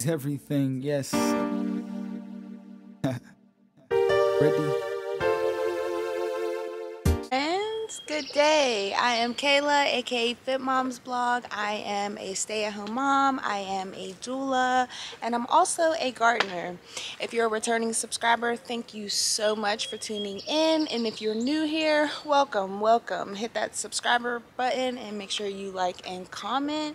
It's everything, yes. Ready? Friends, good day. I am Kayla, aka FitMomsBlog. I am a stay-at-home mom. I am a doula, and I'm also a gardener. If you're a returning subscriber, thank you so much for tuning in. And if you're new here, welcome, welcome. Hit that subscriber button and make sure you like and comment.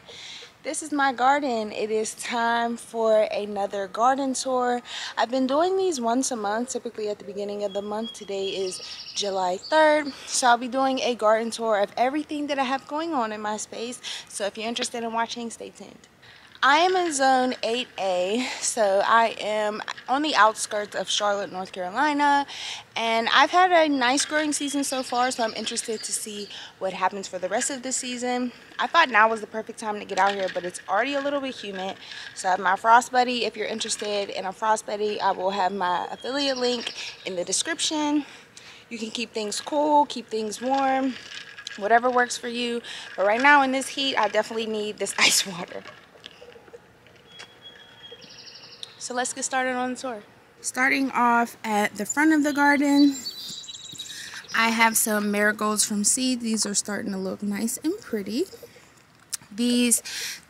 This is my garden. It is time for another garden tour. I've been doing these once a month, typically at the beginning of the month. Today is July 3rd, so I'll be doing a garden tour of everything that I have going on in my space. So if you're interested in watching, stay tuned. I am in zone 8A, so I am on the outskirts of Charlotte, North Carolina, and I've had a nice growing season so far, so I'm interested to see what happens for the rest of the season. I thought now was the perfect time to get out here, but it's already a little bit humid. So I have my Frost Buddy. If you're interested in a Frost Buddy, I will have my affiliate link in the description. You can keep things cool, keep things warm, whatever works for you. But right now in this heat, I definitely need this ice water. So let's get started on the tour. Starting off at the front of the garden, I have some marigolds from seed. These are starting to look nice and pretty. These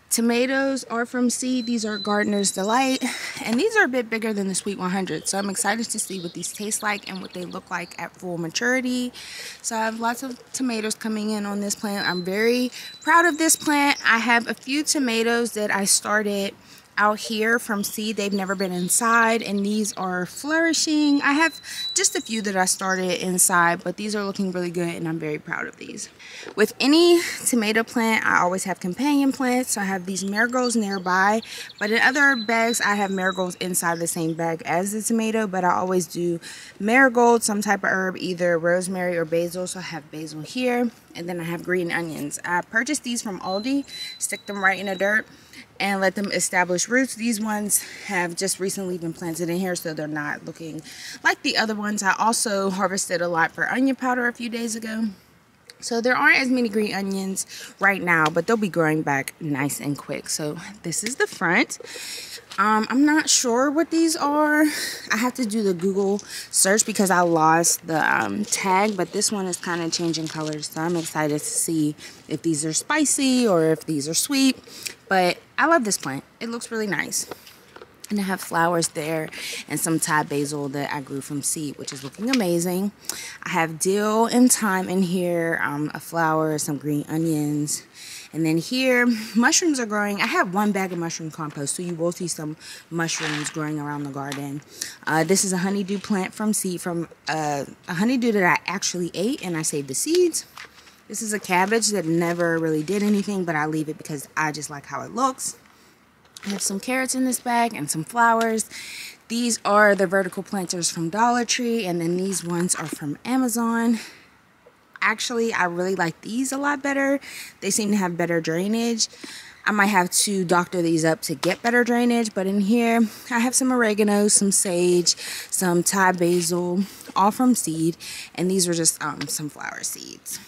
tomatoes are from seed. These are Gardener's Delight, and these are a bit bigger than the Sweet 100. So I'm excited to see what these taste like and what they look like at full maturity. So I have lots of tomatoes coming in on this plant. I'm very proud of this plant. I have a few tomatoes that I started out here from seed. They've never been inside, and these are flourishing. I have just a few that I started inside, but these are looking really good, and I'm very proud of these. With any tomato plant, I always have companion plants. So I have these marigolds nearby, but in other bags I have marigolds inside the same bag as the tomato, but I always do marigold, some type of herb, either rosemary or basil. So I have basil here, and then I have green onions. I purchased these from Aldi, stick them right in the dirt and let them establish roots. These ones have just recently been planted in here, so they're not looking like the other ones. I also harvested a lot for onion powder a few days ago. So there aren't as many green onions right now, but they'll be growing back nice and quick. So this is the front. I'm not sure what these are. I have to do the Google search because I lost the tag, but this one is kind of changing colors. So I'm excited to see if these are spicy or if these are sweet. But I love this plant. It looks really nice. And I have flowers there and some Thai basil that I grew from seed, which is looking amazing. I have dill and thyme in here, a flower, some green onions. And then here, mushrooms are growing. I have one bag of mushroom compost, so you will see some mushrooms growing around the garden. This is a honeydew plant from seed, from a honeydew that I actually ate, and I saved the seeds. This is a cabbage that never really did anything, but I leave it because I just like how it looks. I have some carrots in this bag and some flowers. These are the vertical planters from Dollar Tree, and then these ones are from Amazon. Actually, I really like these a lot better. They seem to have better drainage. I might have to doctor these up to get better drainage, but in here I have some oregano, some sage, some Thai basil, all from seed, and these were just some flower seeds.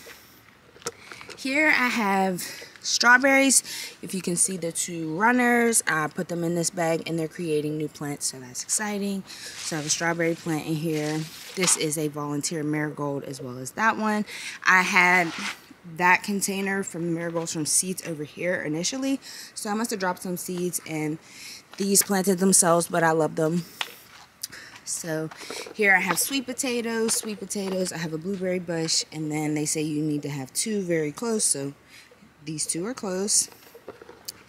Here I have strawberries. If you can see the two runners, I put them in this bag and they're creating new plants, so that's exciting. So I have a strawberry plant in here. This is a volunteer marigold as well as that one. I had that container from the marigolds from seeds over here initially, so I must have dropped some seeds and these planted themselves, but I love them. So here I have sweet potatoes. I have a blueberry bush, and then they say you need to have two very close, so these two are close.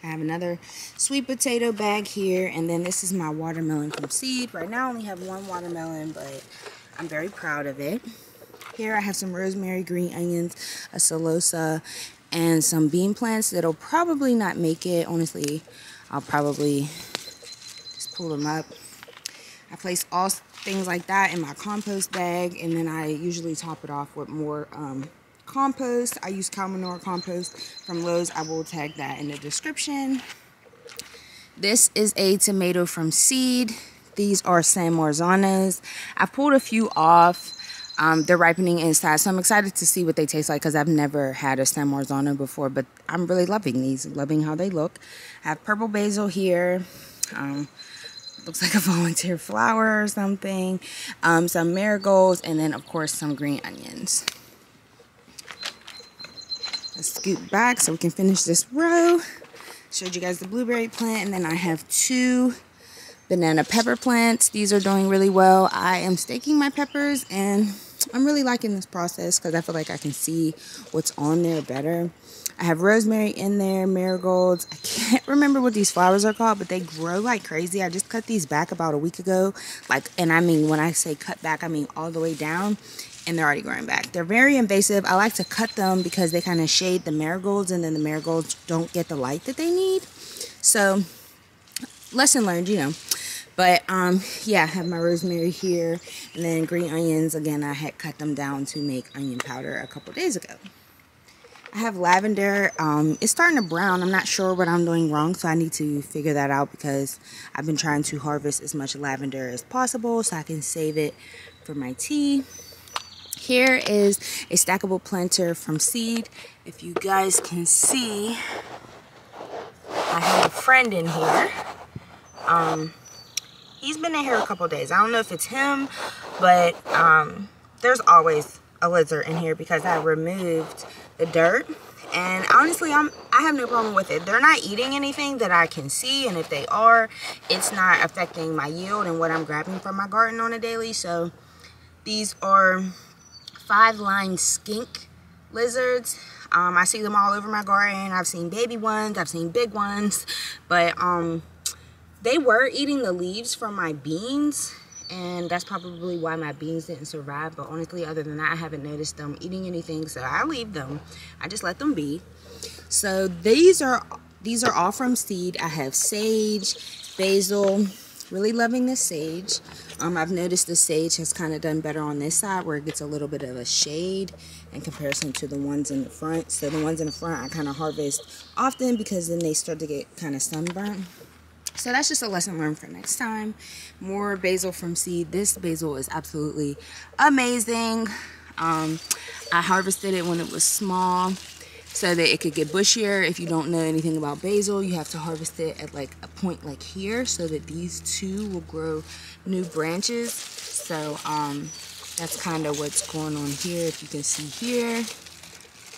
I have another sweet potato bag here, and then this is my watermelon from seed. Right now I only have one watermelon, but I'm very proud of it. Here I have some rosemary, green onions, a celosa, and some bean plants that'll probably not make it. Honestly, I'll probably just pull them up. I place all things like that in my compost bag, and then I usually top it off with more compost. I use cow manure compost from Lowe's. I will tag that in the description. This is a tomato from seed. These are San Marzanos. I pulled a few off. They're ripening inside, so I'm excited to see what they taste like because I've never had a San Marzano before, but I'm really loving these, loving how they look. I have purple basil here. Looks like a volunteer flower or something. Some marigolds, and then of course some green onions. Let's scoot back so we can finish this row. Showed you guys the blueberry plant, and then I have 2 banana pepper plants. These are doing really well. I am staking my peppers, and I'm really liking this process because I feel like I can see what's on there better. I have rosemary in there, marigolds. I can't remember what these flowers are called, but they grow like crazy. I just cut these back about a week ago. And I mean, when I say cut back, I mean all the way down, and they're already growing back. They're very invasive. I like to cut them because they kind of shade the marigolds, and then the marigolds don't get the light that they need. So, lesson learned, you know. But, yeah, I have my rosemary here, and then green onions. Again, I had cut them down to make onion powder a couple days ago. I have lavender. It's starting to brown. I'm not sure what I'm doing wrong, so I need to figure that out because I've been trying to harvest as much lavender as possible so I can save it for my tea. Here is a stackable planter from seed. If you guys can see, I have a friend in here. He's been in here a couple days. I don't know if it's him, but there's always a lizard in here because I removed the dirt, and honestly I have no problem with it. They're not eating anything that I can see, and if they are, it's not affecting my yield and what I'm grabbing from my garden on a daily. So these are 5-line skink lizards. I see them all over my garden. I've seen baby ones, I've seen big ones, but they were eating the leaves from my beans, and that's probably why my beans didn't survive. But honestly, other than that, I haven't noticed them eating anything, so I leave them. I just let them be. So these are all from seed. I have sage, basil. Really loving this sage. I've noticed the sage has kind of done better on this side where it gets a little bit of a shade in comparison to the ones in the front. So the ones in the front I kind of harvest often because then they start to get kind of sunburnt. So that's just a lesson learned for next time. More basil from seed. This basil is absolutely amazing. I harvested it when it was small so that it could get bushier. If you don't know anything about basil, you have to harvest it at like a point like here so that these two will grow new branches. So that's kind of what's going on here. If you can see here,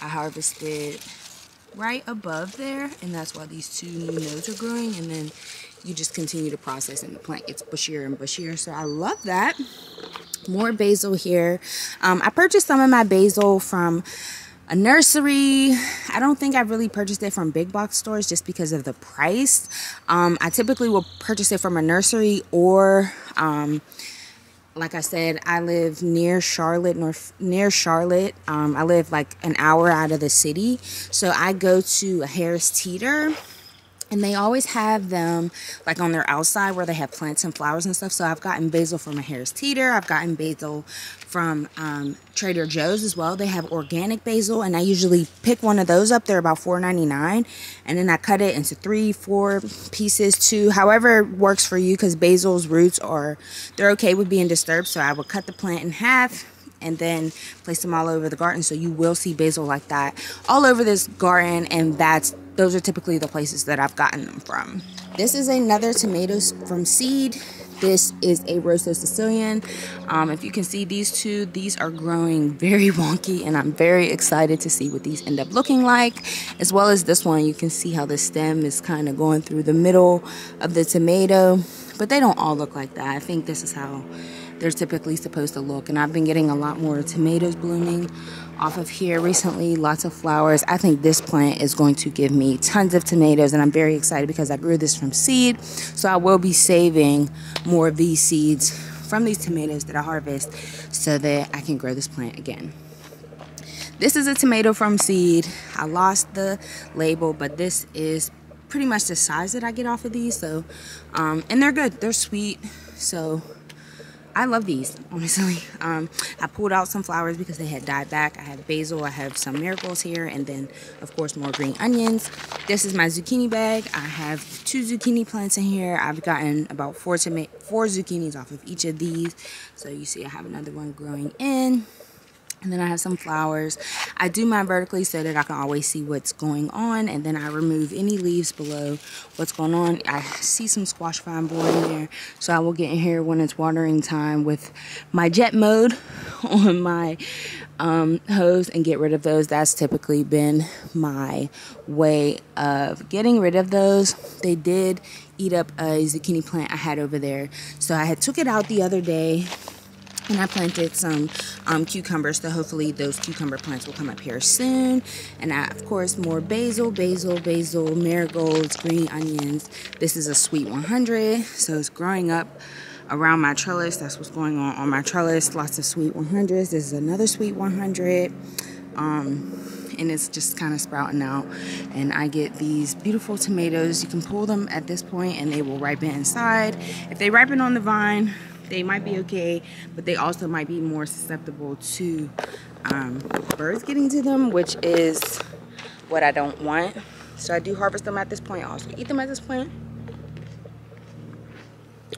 I harvested right above there, and that's why these 2 new nodes are growing, and then you just continue to process and the plant gets bushier and bushier. So I love that. More basil here. I purchased some of my basil from a nursery. I don't think I really purchased it from big box stores just because of the price. I typically will purchase it from a nursery, or like I said, I live near Charlotte, I live like an hour out of the city. So I go to a Harris Teeter, and they always have them like on their outside where they have plants and flowers and stuff. So I've gotten basil from a Harris Teeter. I've gotten basil from Trader Joe's as well. They have organic basil, and I usually pick one of those up. They're about $4.99, and then I cut it into 3-4 pieces, 2, however works for you, because basil's roots they're okay with being disturbed. So I would cut the plant in half and then place them all over the garden. So you will see basil like that all over this garden, and those are typically the places that I've gotten them from. This is another tomatoes from seed. This is a Rosso Sicilian. If you can see these 2, these are growing very wonky, and I'm very excited to see what these end up looking like. As well as this one, you can see how the stem is kind of going through the middle of the tomato, but they don't all look like that. I think this is how they're typically supposed to look, and I've been getting a lot more tomatoes blooming off of here recently. Lots of flowers. I think this plant is going to give me tons of tomatoes, and I'm very excited because I grew this from seed. So I will be saving more of these seeds from these tomatoes that I harvest so that I can grow this plant again. This is a tomato from seed. I lost the label, but this is pretty much the size that I get off of these. So and they're good, they're sweet, so I love these, honestly. I pulled out some flowers because they had died back. I have basil, I have some marigolds here, and then, of course, more green onions. This is my zucchini bag. I have 2 zucchini plants in here. I've gotten about 4 zucchinis off of each of these. So you see I have another one growing in. And then I have some flowers. I do mine vertically so that I can always see what's going on. And then I remove any leaves below what's going on. I see some squash vine board in there. So I will get in here when it's watering time with my jet mode on my hose and get rid of those. That's typically been my way of getting rid of those. They did eat up a zucchini plant I had over there. So I had took it out the other day. And I planted some cucumbers, so hopefully those cucumber plants will come up here soon. And I, of course, more basil, marigolds, green onions. This is a sweet 100, so it's growing up around my trellis. That's what's going on my trellis. Lots of sweet 100s. This is another sweet 100. And it's just kind of sprouting out. And I get these beautiful tomatoes. You can pull them at this point and they will ripen inside. If they ripen on the vine, they might be okay, but they also might be more susceptible to birds getting to them, which is what I don't want. So I do harvest them at this point. I also eat them at this point.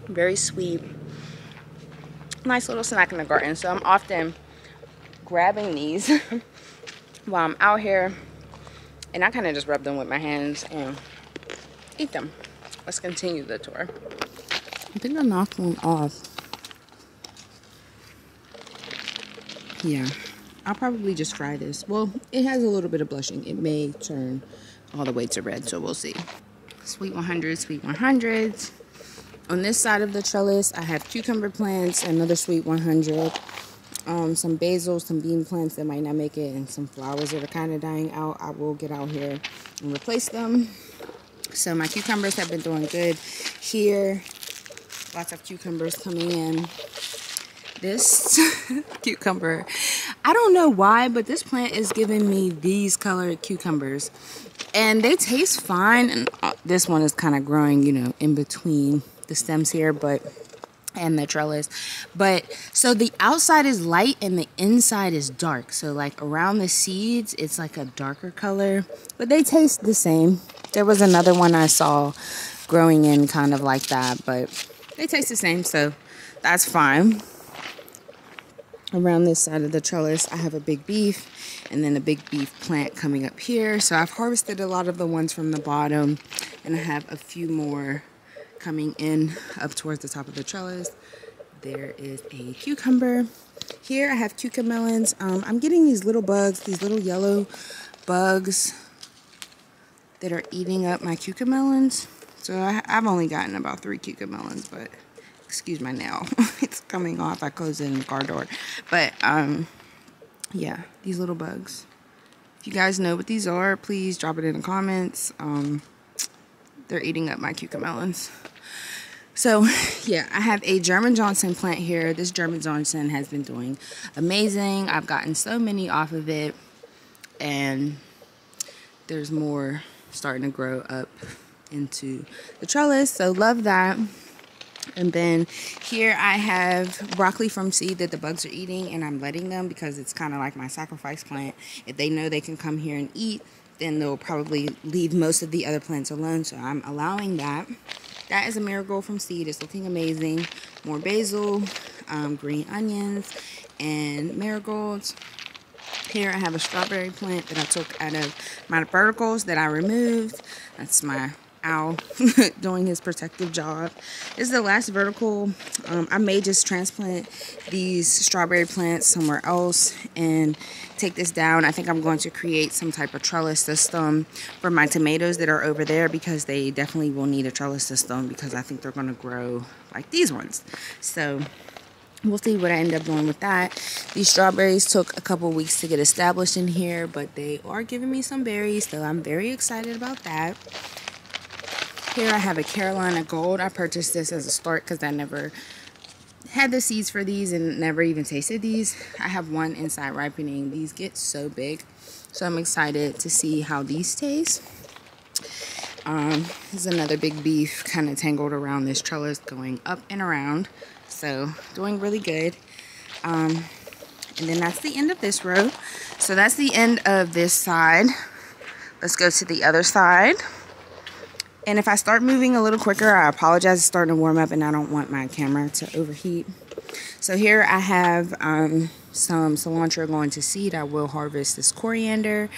Very sweet. Nice little snack in the garden. So I'm often grabbing these while I'm out here, and I kind of just rub them with my hands and eat them. Let's continue the tour. I think I knocked one off. Yeah, I'll probably just fry this. Well, it has a little bit of blushing. It may turn all the way to red, so we'll see. Sweet 100, sweet 100s. On this side of the trellis, I have cucumber plants, another sweet 100, some basil, some bean plants that might not make it, and some flowers that are kind of dying out. I will get out here and replace them. So my cucumbers have been doing good here. Lots of cucumbers coming in. This cucumber, I don't know why, but this plant is giving me these colored cucumbers. And they taste fine. And this one is kind of growing, you know, in between the stems here, and the trellis. But so the outside is light and the inside is dark. So like around the seeds, it's like a darker color, but they taste the same. There was another one I saw growing in kind of like that, but they taste the same, so that's fine. Around this side of the trellis, I have a big beef and then a big beef plant coming up here. So I've harvested a lot of the ones from the bottom, and I have a few more coming in up towards the top of the trellis. There is a cucumber. Here I have cucamelons. I'm getting these little bugs, these little yellow bugs that are eating up my cucamelons. So I've only gotten about 3 cucamelons, but excuse my nail. It's coming off. I closed it in the car door. But, yeah, these little bugs. If you guys know what these are, please drop it in the comments. They're eating up my cucamelons. So, yeah, I have a German Johnson plant here. This German Johnson has been doing amazing. I've gotten so many off of it. And there's more starting to grow up into the trellis. So, love that. And then here I have broccoli from seed that the bugs are eating, and I'm letting them because it's kind of like my sacrifice plant. If they know they can come here and eat, then they'll probably leave most of the other plants alone, so I'm allowing that. That is a marigold from seed. It's looking amazing. More basil, green onions, and marigolds. Here I have a strawberry plant that I took out of my verticals that I removed. That's my owl doing his protective job. This is the last vertical. I may just transplant these strawberry plants somewhere else and take this down. I think I'm going to create some type of trellis system for my tomatoes that are over there, because they definitely will need a trellis system, because I think they're going to grow like these ones. So we'll see what I end up doing with that. These strawberries took a couple weeks to get established in here, but they are giving me some berries, so I'm very excited about that. Here I have a Carolina Gold. I purchased this as a start because I never had the seeds for these and never even tasted these. I have one inside ripening. These get so big, so I'm excited to see how these taste. There's another big beef kind of tangled around this trellis going up and around, so doing really good. And then that's the end of this row. So that's the end of this side. Let's go to the other side. And if I start moving a little quicker, I apologize. It's starting to warm up and I don't want my camera to overheat. So here I have some cilantro going to seed. I will harvest these coriander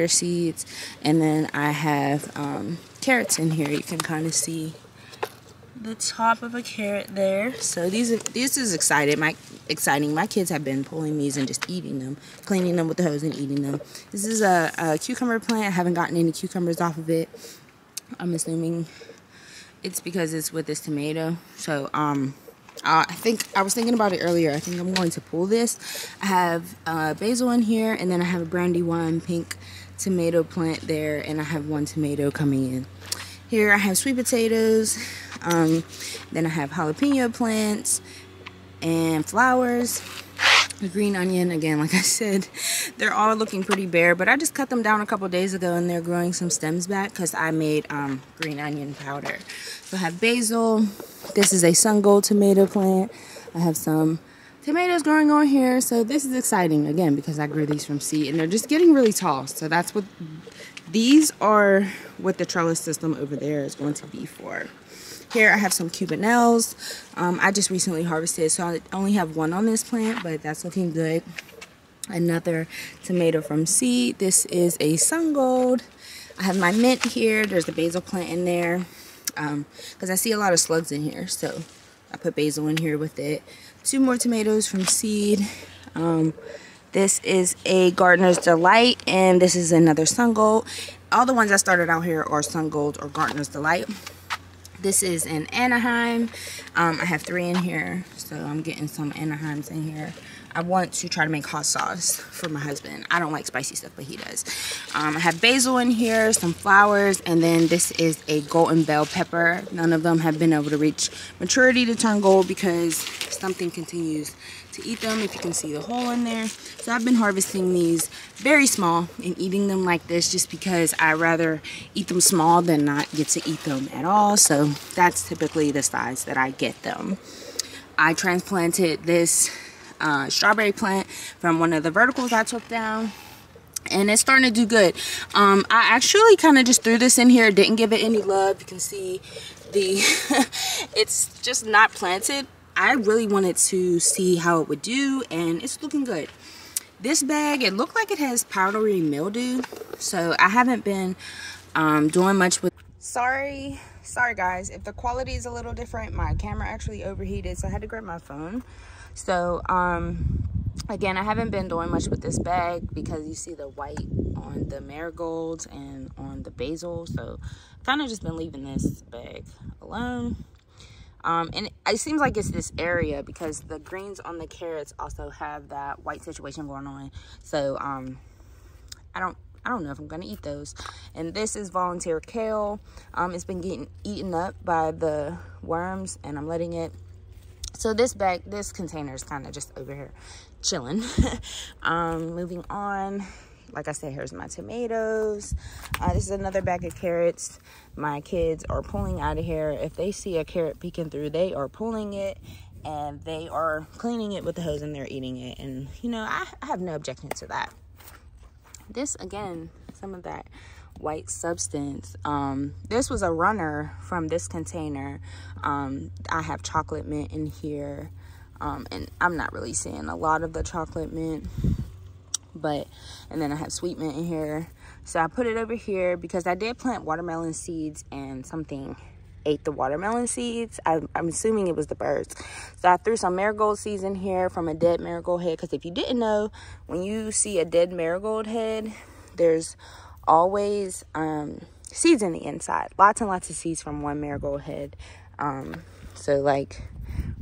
seeds. And then I have carrots in here. You can kind of see the top of a carrot there. So this is exciting. My kids have been pulling these and just eating them, cleaning them with the hose and eating them. This is a cucumber plant. I haven't gotten any cucumbers off of it. I'm assuming it's because it's with this tomato. So I think I was thinking about it earlier. I think I'm going to pull this. I have basil in here, and then I have a brandywine pink tomato plant there, and I have one tomato coming in. Here I have sweet potatoes. Then I have jalapeno plants and flowers. The green onion, again, like I said, they're all looking pretty bare, but I just cut them down a couple days ago and they're growing some stems back because I made green onion powder. So I have basil. This is a sun gold tomato plant. I have some tomatoes growing on here. So this is exciting, again, because I grew these from seed and they're just getting really tall. So that's what these are, what the trellis system over there is going to be for. Here I have some cubanelles. I just recently harvested, so I only have one on this plant, but that's looking good. Another tomato from seed. This is a sun gold. I have my mint here. There's a basil plant in there because I see a lot of slugs in here, so I put basil in here with it. 2 more tomatoes from seed. This is a Gardener's Delight, and this is another sun gold. All the ones I started out here are sun gold or Gardener's Delight. This is an Anaheim. I have 3 in here, so I'm getting some Anaheims in here. I want to try to make hot sauce for my husband. I don't like spicy stuff, but he does. I have basil in here, some flowers, and then this is a golden bell pepper. None of them have been able to reach maturity to turn gold because something continues to eat them, if you can see the hole in there. So I've been harvesting these very small and eating them like this just because I rather eat them small than not get to eat them at all. So that's typically the size that I get them. I transplanted this strawberry plant from one of the verticals I took down, and it's starting to do good. I actually kind of just threw this in here, didn't give it any love. You can see the it's just not planted. I really wanted to see how it would do, and it's looking good. This bag, it looked like it has powdery mildew, so I haven't been doing much with. Sorry guys if the quality is a little different. My camera actually overheated, so I had to grab my phone. So again, I haven't been doing much with this bag because you see the white on the marigolds and on the basil, so I've kind of just been leaving this bag alone. And it seems like it's this area because the greens on the carrots also have that white situation going on. So I don't know if I'm gonna eat those. And this is volunteer kale. It's been getting eaten up by the worms, and I'm letting it. So this container is kind of just over here chilling. Moving on. Like I said, here's my tomatoes. This is another bag of carrots. My kids are pulling out of here. If they see a carrot peeking through, they are pulling it, and they are cleaning it with the hose, and they're eating it. And, you know, I have no objection to that. This, again, some of that white substance. This was a runner from this container. I have chocolate mint in here, and I'm not really seeing a lot of the chocolate mint. And then I have sweet mint in here. So I put it over here because I did plant watermelon seeds and something ate the watermelon seeds. I'm assuming it was the birds. So I threw some marigold seeds in here from a dead marigold head, because if you didn't know, when you see a dead marigold head, there's always seeds in the inside. Lots and lots of seeds from one marigold head. So like,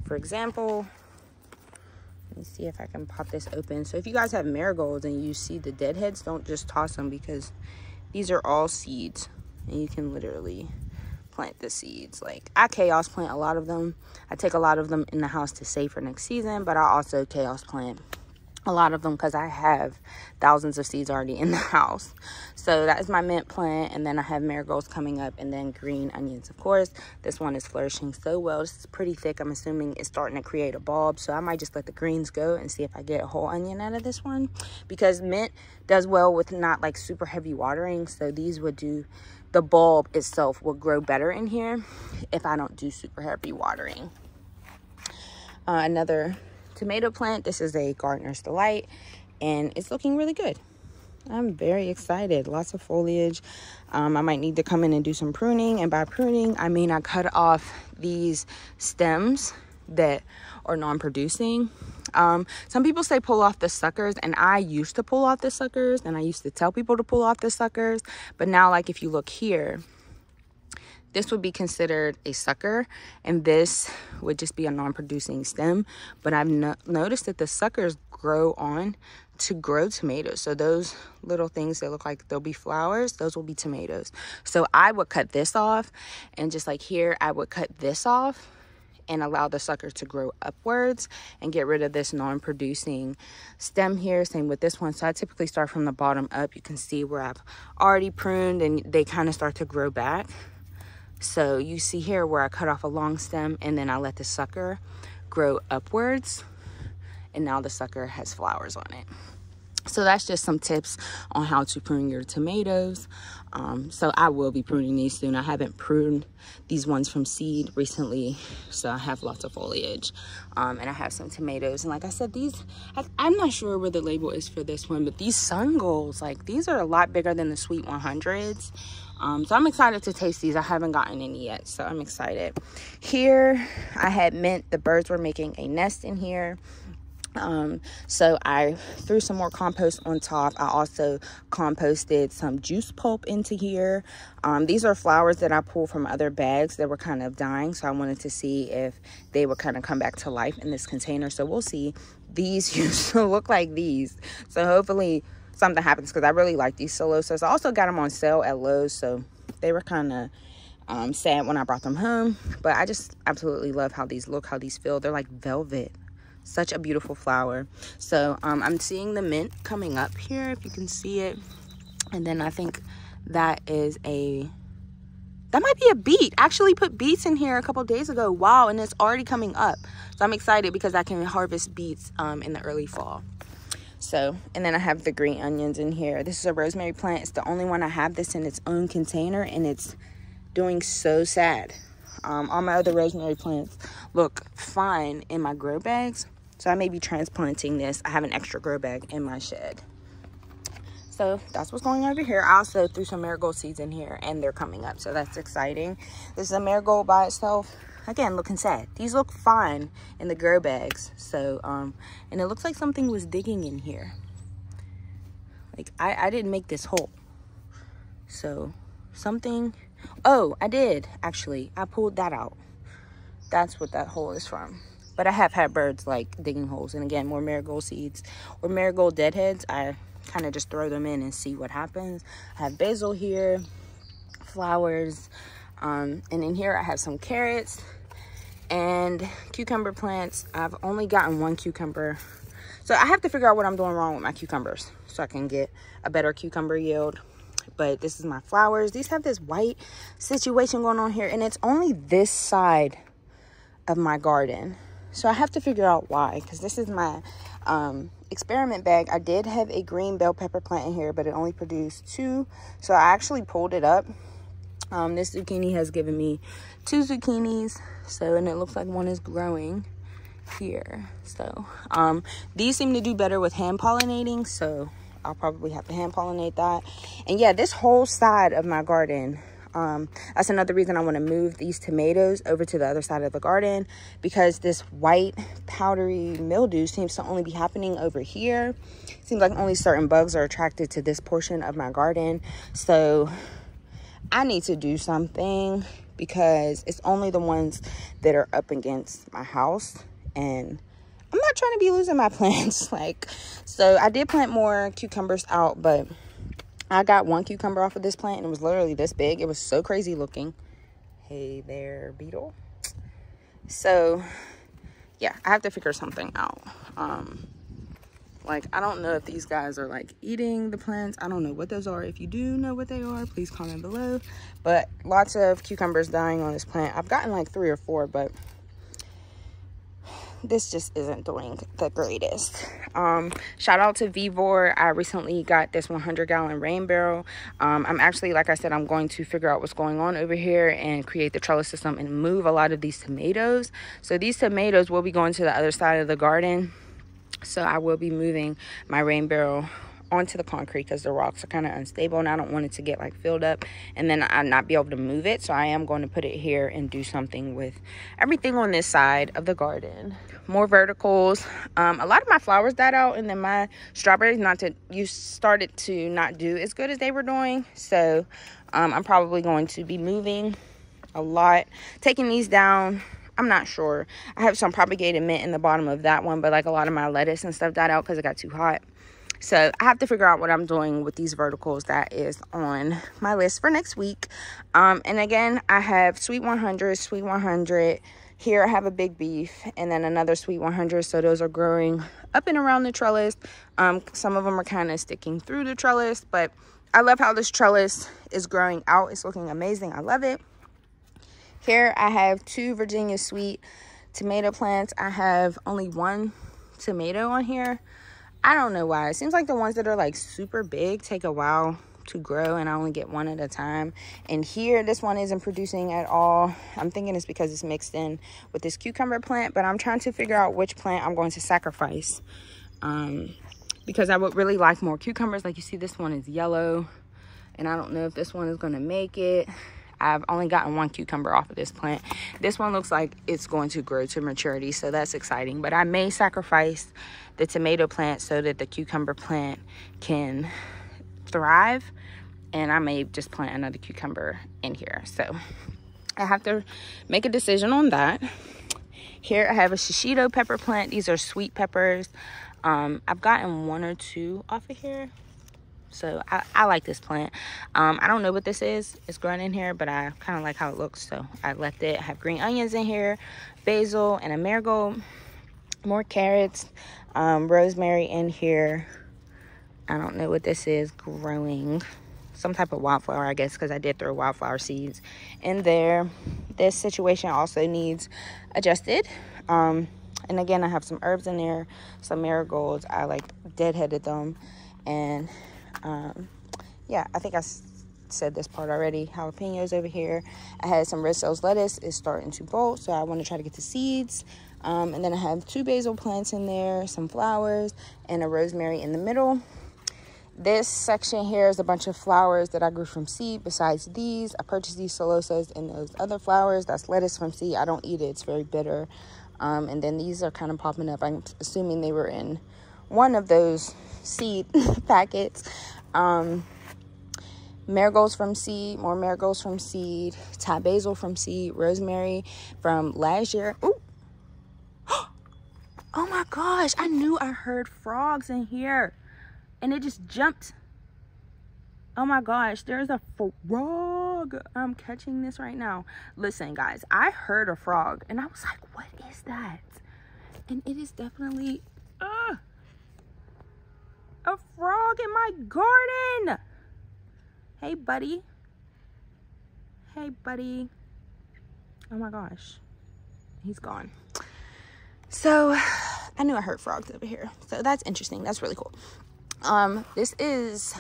for example, let me see if I can pop this open. So if you guys have marigolds and you see the dead heads, don't just toss them, because these are all seeds and you can literally plant the seeds. Like, I chaos plant a lot of them. I take a lot of them in the house to save for next season, but I also chaos plant a lot of them because I have thousands of seeds already in the house. So that is my mint plant, and then I have marigolds coming up, and then green onions, of course. This one is flourishing so well. This is pretty thick. I'm assuming it's starting to create a bulb, so I might just let the greens go and see if I get a whole onion out of this one, because mint does well with not like super heavy watering, so these would do the bulb itself will grow better in here if I don't do super heavy watering. Another tomato plant. This is a gardener's delight, and it's looking really good. I'm very excited. Lots of foliage. I might need to come in and do some pruning, and by pruning I mean I cut off these stems that are non-producing. Some people say pull off the suckers, and I used to pull off the suckers, and I used to tell people to pull off the suckers, but now, like, if you look here, this would be considered a sucker, and this would just be a non-producing stem. But I've noticed that the suckers grow on to grow tomatoes. So those little things that look like they'll be flowers, those will be tomatoes. So I would cut this off, and just like here, I would cut this off and allow the sucker to grow upwards and get rid of this non-producing stem here. Same with this one. So I typically start from the bottom up. You can see where I've already pruned, and they kind of start to grow back. So you see here where I cut off a long stem, and then I let the sucker grow upwards, and now the sucker has flowers on it. So that's just some tips on how to prune your tomatoes. So I will be pruning these soon. I haven't pruned these ones from seed recently, so I have lots of foliage. And I have some tomatoes, and like I said, these, I'm not sure where the label is for this one, but these sun goals, like, these are a lot bigger than the sweet 100s. So I'm excited to taste these. I haven't gotten any yet, so I'm excited. Here I had mint. The birds were making a nest in here. So I threw some more compost on top. I also composted some juice pulp into here. These are flowers that I pulled from other bags that were kind of dying, so I wanted to see if they would kind of come back to life in this container. So we'll see. These used to look like these, so hopefully something happens, because I really like these Solosas. I also got them on sale at Lowe's, so they were kind of sad when I brought them home, but I just absolutely love how these look, how these feel. They're like velvet. Such a beautiful flower. So I'm seeing the mint coming up here, if you can see it. And then I think that is that might be a beet. I actually put beets in here a couple days ago. Wow, and it's already coming up. So I'm excited because I can harvest beets in the early fall. So, and then I have the green onions in here. This is a rosemary plant. It's the only one I have this in its own container, and it's doing so sad. All my other rosemary plants look fine in my grow bags. So I may be transplanting this. I have an extra grow bag in my shed. So that's what's going on over here. I also threw some marigold seeds in here, and they're coming up. So that's exciting. This is a marigold by itself. Again, looking sad. These look fine in the grow bags. So, and it looks like something was digging in here. Like, I didn't make this hole. So something, oh, I did actually. I pulled that out. That's what that hole is from. But I have had birds like digging holes. And again, more marigold seeds or marigold deadheads. I kind of just throw them in and see what happens. I have basil here, flowers, and in here I have some carrots and cucumber plants. I've only gotten one cucumber, so I have to figure out what I'm doing wrong with my cucumbers so I can get a better cucumber yield. But this is my flowers. These have this white situation going on here, and it's only this side of my garden, so I have to figure out why, because this is my experiment bag. I did have a green bell pepper plant in here, but it only produced 2, so I actually pulled it up. This zucchini has given me 2 zucchinis, so, and it looks like one is growing here. So these seem to do better with hand pollinating, so I'll probably have to hand pollinate that. And yeah, this whole side of my garden, that's another reason I want to move these tomatoes over to the other side of the garden, because this white powdery mildew seems to only be happening over here. Seems like only certain bugs are attracted to this portion of my garden. So I need to do something, because it's only the ones that are up against my house, and I'm not trying to be losing my plants. Like, so I did plant more cucumbers out, but I got one cucumber off of this plant, and it was literally this big. It was so crazy looking. Hey there, beetle. So yeah, I have to figure something out. Like, I don't know if these guys are like eating the plants. I don't know what those are. If you do know what they are, please comment below. But lots of cucumbers dying on this plant. I've gotten like 3 or 4, but this just isn't doing the greatest. Shout out to Vivor. I recently got this 100-gallon rain barrel. I'm actually, like I said, I'm going to figure out what's going on over here and create the trellis system and move a lot of these tomatoes. So these tomatoes will be going to the other side of the garden. So I will be moving my rain barrel onto the concrete because the rocks are kind of unstable and I don't want it to get like filled up and then I not be able to move it. So I am going to put it here and do something with everything on this side of the garden. More verticals. A lot of my flowers died out, and then my strawberries started to not do as good as they were doing. So I'm probably going to be moving a lot, taking these down. I'm not sure. I have some propagated mint in the bottom of that one, but like a lot of my lettuce and stuff died out because it got too hot. So I have to figure out what I'm doing with these verticals. That is on my list for next week. And again, I have sweet 100, sweet 100. Here I have a big beef and then another sweet 100. So those are growing up and around the trellis. Some of them are kind of sticking through the trellis, but I love how this trellis is growing out. It's looking amazing. I love it. Here I have 2 Virginia sweet tomato plants. I have only 1 tomato on here. I don't know why. It seems like the ones that are like super big take a while to grow and I only get 1 at a time. And here, this one isn't producing at all. I'm thinking it's because it's mixed in with this cucumber plant, but I'm trying to figure out which plant I'm going to sacrifice. Because I would really like more cucumbers. Like you see, this one is yellow and I don't know if this one is going to make it. I've only gotten 1 cucumber off of this plant. This one looks like it's going to grow to maturity, so that's exciting. But I may sacrifice the tomato plant so that the cucumber plant can thrive, and I may just plant another cucumber in here. So I have to make a decision on that. Here I have a shishito pepper plant. These are sweet peppers. I've gotten 1 or 2 off of here. So I like this plant. I don't know what this is. It's growing in here, but I kind of like how it looks. So I left it. I have green onions in here, basil, and a marigold. More carrots, rosemary in here. I don't know what this is growing. Some type of wildflower, I guess, because I did throw wildflower seeds in there. This situation also needs adjusted. And again, I have some herbs in there, some marigolds. I like deadheaded them. And yeah, I think I said this part already. Jalapenos over here. I had some red sales lettuce. It's starting to bolt, so I want to try to get the seeds. And then I have 2 basil plants in there, some flowers, and a rosemary in the middle. This section here is a bunch of flowers that I grew from seed. Besides these, I purchased these celosas and those other flowers. That's lettuce from seed. I don't eat it. It's very bitter. And then these are kind of popping up. I'm assuming they were in one of those seed packets. Marigolds from seed, more marigolds from seed, Thai basil from seed, rosemary from last year. Ooh. Oh my gosh, I knew I heard frogs in here and it just jumped. Oh my gosh, there's a frog. I'm catching this right now. Listen guys, I heard a frog and I was like, what is that? And it is definitely a frog in my garden. Hey buddy. Hey buddy. Oh my gosh, he's gone. So I knew I heard frogs over here, so that's interesting. That's really cool. This is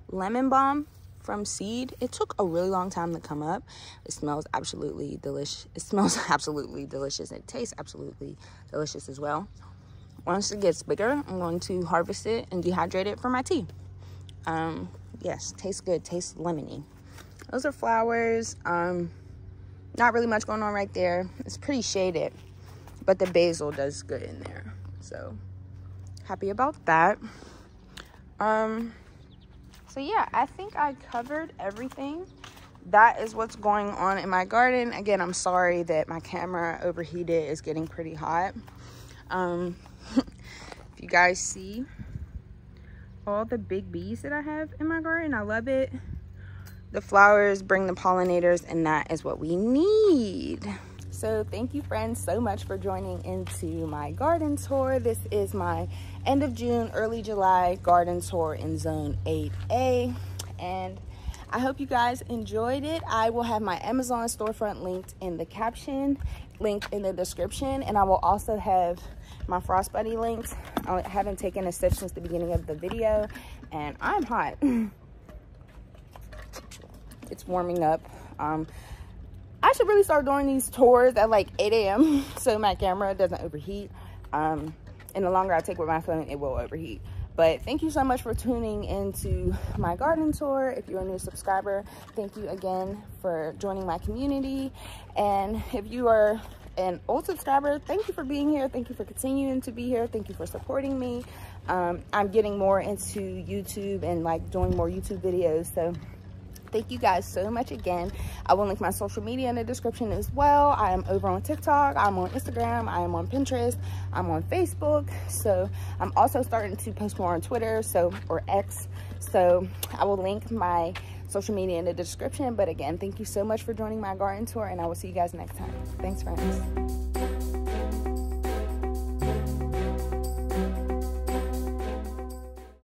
lemon balm from seed. It took a really long time to come up. It smells absolutely delicious. It smells absolutely delicious. It tastes absolutely delicious as well. Once it gets bigger, I'm going to harvest it and dehydrate it for my tea. Yes, tastes good, tastes lemony. Those are flowers. Not really much going on right there. It's pretty shaded, but the basil does good in there. So happy about that. So yeah, I think I covered everything. That is what's going on in my garden. Again, I'm sorry that my camera overheated. It's getting pretty hot. If you guys see all the big bees that I have in my garden, I love it. The flowers bring the pollinators, and that is what we need. So thank you friends so much for joining into my garden tour. This is my end of June, early July garden tour in zone 8A. And I hope you guys enjoyed it. I will have my Amazon storefront linked in the caption, linked in the description, and I will also have my Frost Buddy links. I haven't taken a sip since the beginning of the video, and I'm hot. It's warming up. I should really start doing these tours at like 8 a.m. so my camera doesn't overheat. And the longer I take with my phone, it will overheat. But thank you so much for tuning into my garden tour. If you're a new subscriber, thank you again for joining my community. And if you are an old subscriber, thank you for being here. Thank you for continuing to be here. Thank you for supporting me. I'm getting more into YouTube and like doing more YouTube videos. So thank you guys so much again. I will link my social media in the description as well. I am over on TikTok, I'm on Instagram, I am on Pinterest, I'm on Facebook. So I'm also starting to post more on Twitter, or X. So I will link my social media in the description. But again, thank you so much for joining my garden tour, and I will see you guys next time. Thanks, friends.